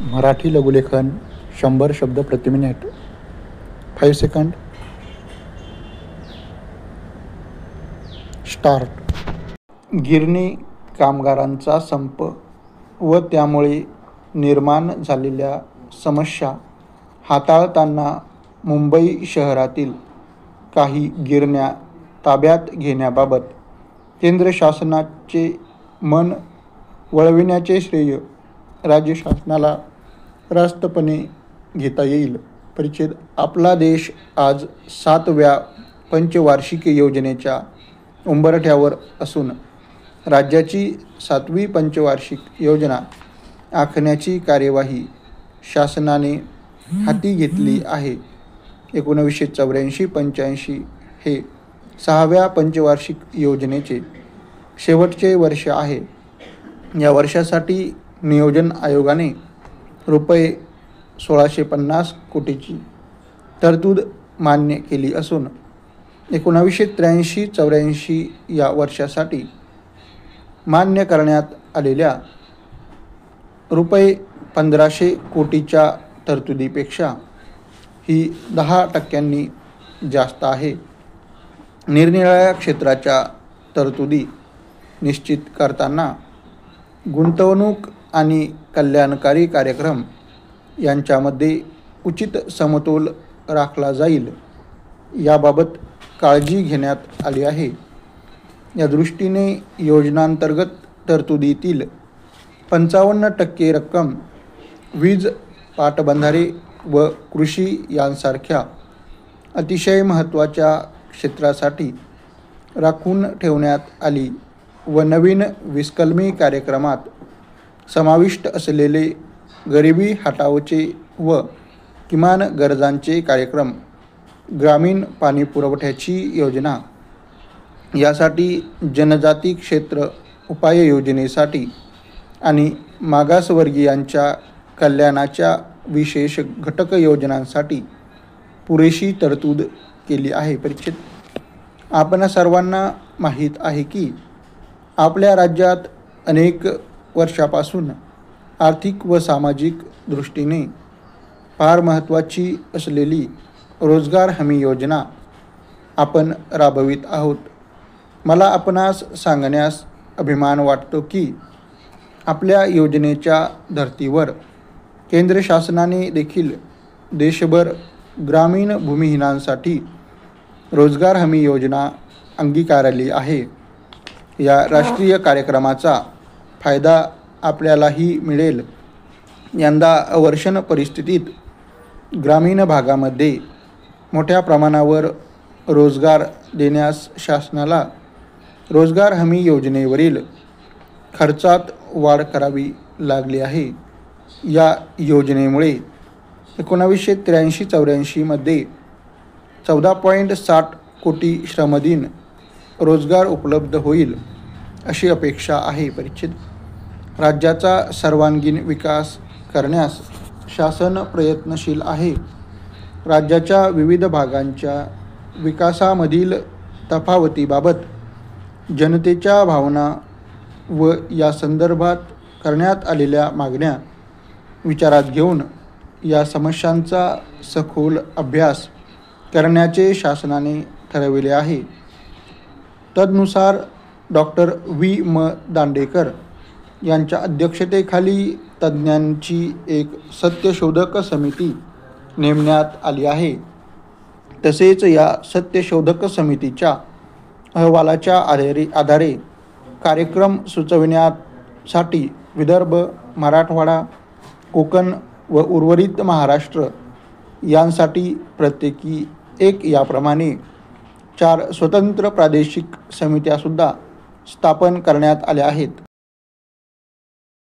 मराठी लघुलेखन 100 शब्द प्रति minute. 5 second. Start. गिरणी कामगारांचा संप व त्यामुळे निर्माण झालेल्या समस्या हाताळताना मुंबई शहरातील काही गिरण्या ताब्यात घेण्याबाबत केंद्र शासनाचे मन वळविण्याचे श्रेय राज्य शासनाला रास्तपणे घेता येईल. परिच्छेद. आपला देश आज 7व्या पंचवार्षिक योजनेच्या उंबरठ्यावर असून राज्याची 7वी पंचवार्षिक योजना आखण्याची कार्यवाही शासनाने हाती घेतली आहे. 1984-85 हे 6व्या पंचवार्षिक योजनेचे शेवटचे वर्ष आहे. या वर्षासाठी नियोजन आयोगाने रुपये 1650 कोटीची तरतूद मान्य केली असून 1983-84 या वर्षासाठी मान्य करण्यात आलेल्या रुपये 1500 कोटीच्या तरतुदीपेक्षा ही 10% जास्त आहे. निरनिराळ्या क्षेत्राच्या तरतुदी निश्चित करताना गुंतवणूक आणि कल्याणकारी कार्यक्रम यांच्यामध्ये उचित समतोल राखला जाईल याबाबत काळजी घेण्यात आली आहे. या दृष्टीने योजनांतर्गत तरतुदीतील 55% रक्कम वीज, पाटबंधारे व कृषी यांसारख्या अतिशय महत्त्वाच्या क्षेत्रासाठी राखून ठेवण्यात आली व नवीन विस्कलमी कार्यक्रमात समाविष्ट असलेले गरिबी हटावचे व किमान गरजांचे कार्यक्रम, ग्रामीण पाणीपुरवठ्याची योजना यासाठी जनजाती क्षेत्र उपाययोजनेसाठी आणि मागासवर्गीयांच्या कल्याणाच्या विशेष घटक योजनांसाठी पुरेशी तरतूद केली आहे. परिच्छेद. आपणा सर्वांना माहीत आहे की आपल्या राज्यात अनेक वर्षापासून आर्थिक व सामाजिक दृष्टीने फार महत्त्वाची असलेली रोजगार हमी योजना आपण राबवित आहोत. मला आपणास सांगण्यास अभिमान वाटतो की आपल्या योजनेच्या धर्तीवर केंद्र शासनाने देखील देशभर ग्रामीण भूमिहीनांसाठी रोजगार हमी योजना अंगीकारली आहे. या राष्ट्रीय कार्यक्रमाचा फायदा आपल्यालाही मिळेल. यंदा अवर्षण परिस्थितीत ग्रामीण भागामध्ये मोठ्या प्रमाणावर रोजगार देण्यास शासनाला रोजगार हमी योजनेवरील खर्चात वाढ करावी लागली आहे. या योजनेमुळे 1983-84 मध्ये 14.60 कोटी श्रमदिन रोजगार उपलब्ध होईल अशी अपेक्षा आहे. परिच्छेद. राज्याचा सर्वांगीण विकास करण्यास शासन प्रयत्नशील आहे. राज्याच्या विविध भागांच्या विकासामधील तफावतीबाबत जनतेच्या भावना व या संदर्भात करण्यात आलेल्या मागण्या विचारात घेऊन या समस्यांचा सखोल अभ्यास करण्याचे शासनाने ठरविले आहे. तदनुसार डॉक्टर V.M. दांडेकर यांच्या अध्यक्षतेखाली तज्ज्ञांची एक सत्यशोधक समिती नेमण्यात आली आहे. तसेच या सत्यशोधक समितीच्या अहवालाच्या आधारे कार्यक्रम सुचविण्यासाठी विदर्भ, मराठवाडा, कोकण व उर्वरित महाराष्ट्र यांसाठी प्रत्येकी एक याप्रमाणे 4 स्वतंत्र प्रादेशिक समित्यासुद्धा स्थापन करण्यात आल्या आहेत.